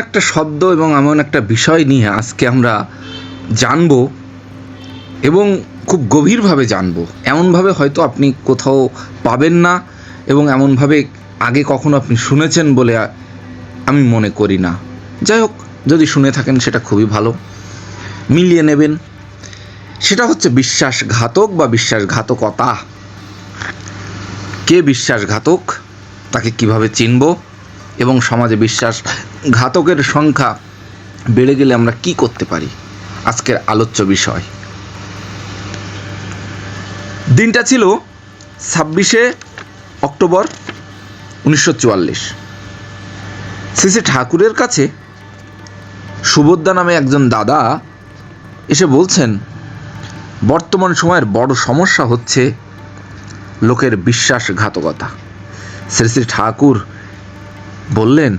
একটা শব্দ এবং এমন একটা বিষয় নিয়ে আজকে আমরা জানব এবং খুব গভীরভাবে জানব। এমনভাবে হয়তো আপনি কোথাও পাবেন না এবং এমনভাবে আগে কখনো আপনি শুনেছেন বলে আমি মনে করি না। যাই হোক, যদি শুনে থাকেন সেটা খুবই ভালো, মিলিয়ে নেবেন। সেটা হচ্ছে বিশ্বাসঘাতক বা বিশ্বাসঘাতকতা। কে বিশ্বাসঘাতক, তাকে কিভাবে চিনব, এবং সমাজে বিশ্বাসঘাতকের সংখ্যা বেড়ে গেলে আমরা কি করতে পারি, আজকের আলোচ্য বিষয়। দিনটা ছিল 26শে অক্টোবর 1944। শ্রী ঠাকুরের কাছে সুবোধদা নামে একজন দাদা এসে বলছেন, বর্তমান সময়ের বড় সমস্যা হচ্ছে লোকের বিশ্বাসঘাতকতা। শ্রী ঠাকুর বললেন,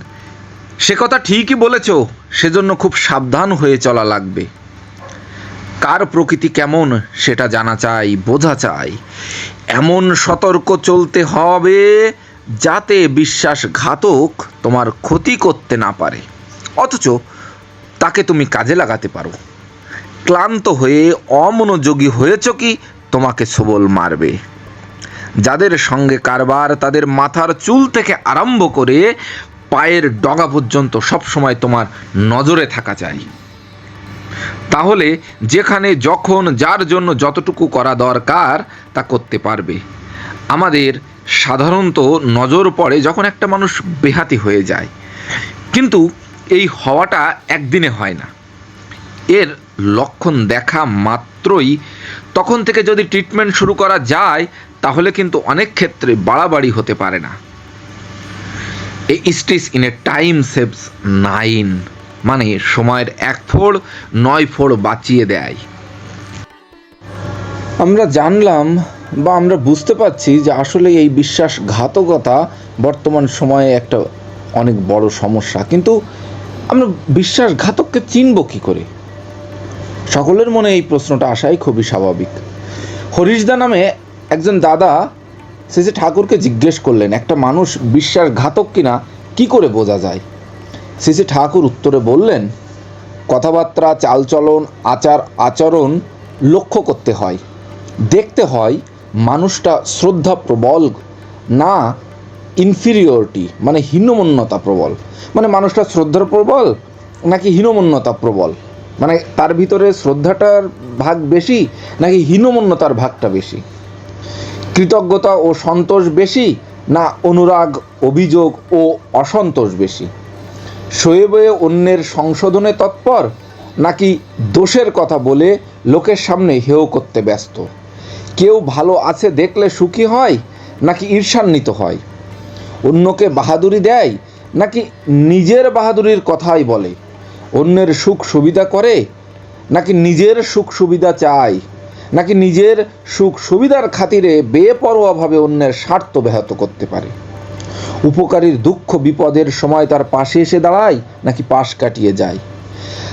সে কথা ঠিকই বলেছ, সেজন্য খুব সাবধান হয়ে চলা লাগবে। কার প্রকৃতি কেমন সেটা জানা চাই, বোঝা চাই। এমন সতর্ক চলতে হবে যাতে বিশ্বাসঘাতক তোমার ক্ষতি করতে না পারে, অথচ তাকে তুমি কাজে লাগাতে পারো। ক্লান্ত হয়ে অমনোযোগী হয়েছ কি তোমাকে সবল মারবে। যাদের সঙ্গে কারবার তাদের মাথার চুল থেকে আরম্ভ করে পায়ের ডগা পর্যন্ত সবসময় তোমার নজরে থাকা চাই। তাহলে যেখানে যখন যার জন্য যতটুকু করা দরকার তা করতে পারবে। আমাদের সাধারণত নজর পড়ে যখন একটা মানুষ বেহাতি হয়ে যায়, কিন্তু এই হওয়াটা একদিনে হয় না। এর লক্ষণ দেখা মাত্রই তখন থেকে যদি ট্রিটমেন্ট শুরু করা যায় তাহলে কিন্তু অনেক ক্ষেত্রে বাড়াবাড়ি হতে পারে না। এই stitch in a time saves 9, মানে সময়ের 1 ফোড় 9 ফোড় বাঁচিয়ে দেয়। আমরা জানলাম বা আমরা বুঝতে পারছি যে আসলে এই বিশ্বাসঘাতকতা বর্তমান সময়ে একটা অনেক বড় সমস্যা। কিন্তু আমরা বিশ্বাসঘাতককে চিনব কী করে? সকলের মনে এই প্রশ্নটা আসাই খুবই স্বাভাবিক। হরিশদা নামে একজন দাদা শ্রী ঠাকুরকে জিজ্ঞেস করলেন, একটা মানুষ বিশ্বাসঘাতক কিনা কি করে বোঝা যায়? শ্রী ঠাকুর উত্তরে বললেন, কথাবার্তা, চালচলন, আচরণ লক্ষ্য করতে হয়। দেখতে হয় মানুষটা শ্রদ্ধা প্রবল না ইনফিরিয়রিটি মানে হীনমন্যতা প্রবল, মানে মানুষটা শ্রদ্ধার প্রবল নাকি হীনমন্যতা প্রবল, মানে তার ভিতরে শ্রদ্ধাটার ভাগ বেশি নাকি হীনমন্যতার ভাগটা বেশি, কৃতজ্ঞতা ও সন্তোষ বেশি না অনুরাগ, অভিযোগ ও অসন্তোষ বেশি, শোয়েবে অন্যের সংশোধনে তৎপর নাকি দোষের কথা বলে লোকের সামনে হেয় করতে ব্যস্ত, কেউ ভালো আছে দেখলে সুখী হয় নাকি ঈর্ষান্বিত হয়, অন্যকে বাহাদুরি দেয় নাকি নিজের বাহাদুরির কথাই বলে, অন্যের সুখ সুবিধা করে নাকি নিজের সুখ সুবিধা চায়, নাকি নিজের সুখ সুবিধার খাতিরে বেপরোয়াভাবে অন্যের স্বার্থ ব্যাহত করতে পারে, উপকারীর দুঃখ বিপদের সময় তার পাশে এসে দাঁড়ায় নাকি পাশ কাটিয়ে যায়।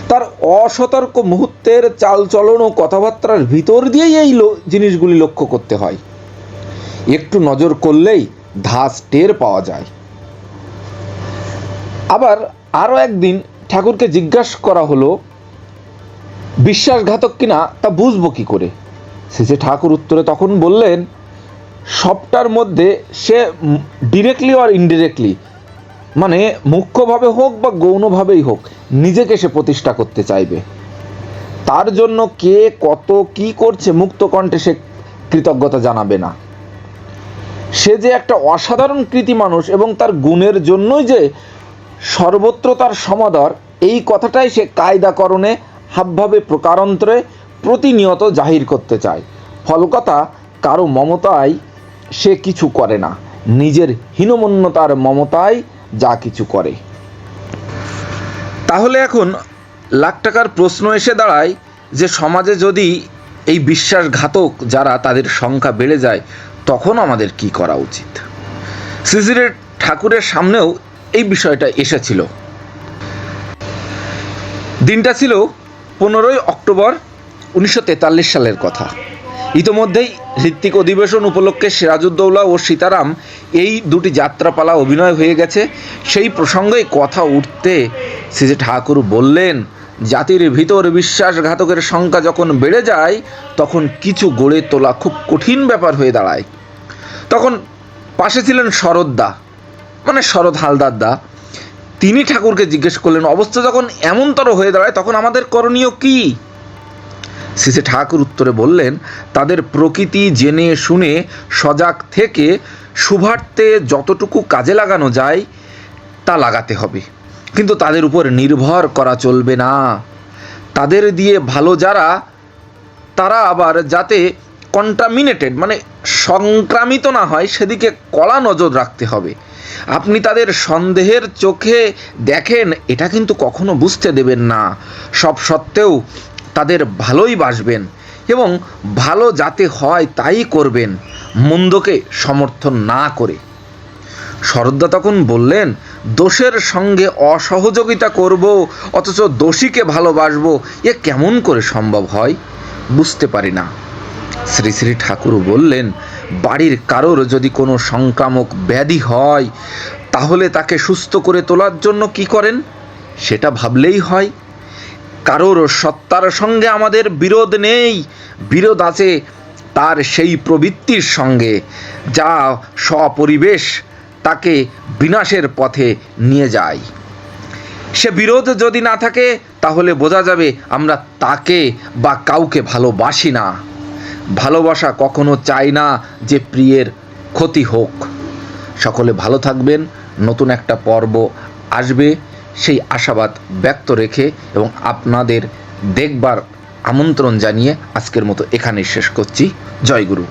তার অসতর্ক মুহূর্তের চালচলন ও কথাবার্তার ভিতর দিয়েই এই জিনিসগুলি লক্ষ্য করতে হয়। একটু নজর করলেই ধাস টের পাওয়া যায়। আবার আরও একদিন ঠাকুরকে জিজ্ঞাসা করা হলো, বিশ্বাসঘাতক কিনা তা বুঝবো কী করে? শ্রী ঠাকুর উত্তরে তখন বললেন, সবটার মধ্যে সে ডিরেক্টলি আর ইনডিরেক্টলি, মানে মুখ্যভাবে হোক বা গৌণভাবেই হোক, নিজেকে সে প্রতিষ্ঠা করতে চাইবে। তার জন্য কে কত কি করছে মুক্ত কণ্ঠে সে কৃতজ্ঞতা জানাবে না। সে যে একটা অসাধারণ কৃতি মানুষ এবং তার গুণের জন্যই যে সর্বত্র তার সমাদর, এই কথাটাই সে কায়দাকরণে হাবভাবে প্রকারান্তরে প্রতিনিয়ত জাহির করতে চায়। ফলকথা কারো মমতায় সে কিছু করে না, নিজের হীনমন্যতার মমতায় যা কিছু করে। তাহলে এখন লাখ টাকার প্রশ্ন এসে দাঁড়ায় যে সমাজে যদি এই বিশ্বাসঘাতক যারা তাদের সংখ্যা বেড়ে যায় তখন আমাদের কি করা উচিত? শ্রী ঠাকুরের সামনেও এই বিষয়টা এসেছিল। দিনটা ছিল 15ই অক্টোবর 1943 সালের কথা। ইতোমধ্যেই ঋত্বিক অধিবেশন উপলক্ষে সিরাজউদ্দৌলা ও সীতারাম এই দুটি যাত্রাপালা অভিনয় হয়ে গেছে। সেই প্রসঙ্গেই কথা উঠতে শ্রী ঠাকুর বললেন, জাতির ভিতর বিশ্বাসঘাতকের সংখ্যা যখন বেড়ে যায় তখন কিছু গড়ে তোলা খুব কঠিন ব্যাপার হয়ে দাঁড়ায়। তখন পাশে ছিলেন শরৎদা, মানে শরৎ হালদার দা। তিনি ঠাকুরকে জিজ্ঞেস করলেন, অবস্থা যখন এমনতর হয়ে দাঁড়ায় তখন আমাদের করণীয় কি? শ্রী ঠাকুর উত্তরে বললেন, তাদের প্রকৃতি জেনে শুনে সজাগ থেকে শুভার্থে যতটুকু কাজে লাগানো যায় তা লাগাতে হবে, কিন্তু তাদের উপর নির্ভর করা চলবে না। তাদের দিয়ে ভালো যারা, তারা আবার যাতে কন্টামিনেটেড মানে সংক্রামিত না হয় সেদিকে কড়া নজর রাখতে হবে। আপনি তাদের সন্দেহের চোখে দেখেন এটা কিন্তু কখনো বুঝতে দেবেন না। সব সত্ত্বেও তাদের ভালোই বাসবেন এবং ভালো যাতে হয় তাই করবেন, মন্দকে সমর্থন না করে। শরৎদা তখন বললেন, দোষের সঙ্গে অসহযোগিতা করব অথচ দোষীকে ভালোবাসবো, এ কেমন করে সম্ভব হয়? বুঝতে পারি না। শ্রী শ্রী ঠাকুর বললেন, বাড়ির কারোর যদি কোনো সংক্রামক ব্যাধি হয় তাহলে তাকে সুস্থ করে তোলার জন্য কি করেন সেটা ভাবলেই হয়। কারোর সত্তার সঙ্গে আমাদের বিরোধ নেই, বিরোধ আছে তার সেই প্রবৃত্তির সঙ্গে যা স্বপরিবেশ তাকে বিনাশের পথে নিয়ে যায়। সে বিরোধ যদি না থাকে তাহলে বোঝা যাবে আমরা তাকে বা কাউকে ভালোবাসি না। ভালোবাসা কখনো চায় না যে প্রিয়ের ক্ষতি হোক। সকলে ভালো থাকবেন, নতুন একটা পর্ব আসবে সেই আশাবাদ ব্যক্ত রেখে এবং আপনাদের দেখবার আমন্ত্রণ জানিয়ে আজকের মতো এখানেই শেষ করছি। জয় গুরু।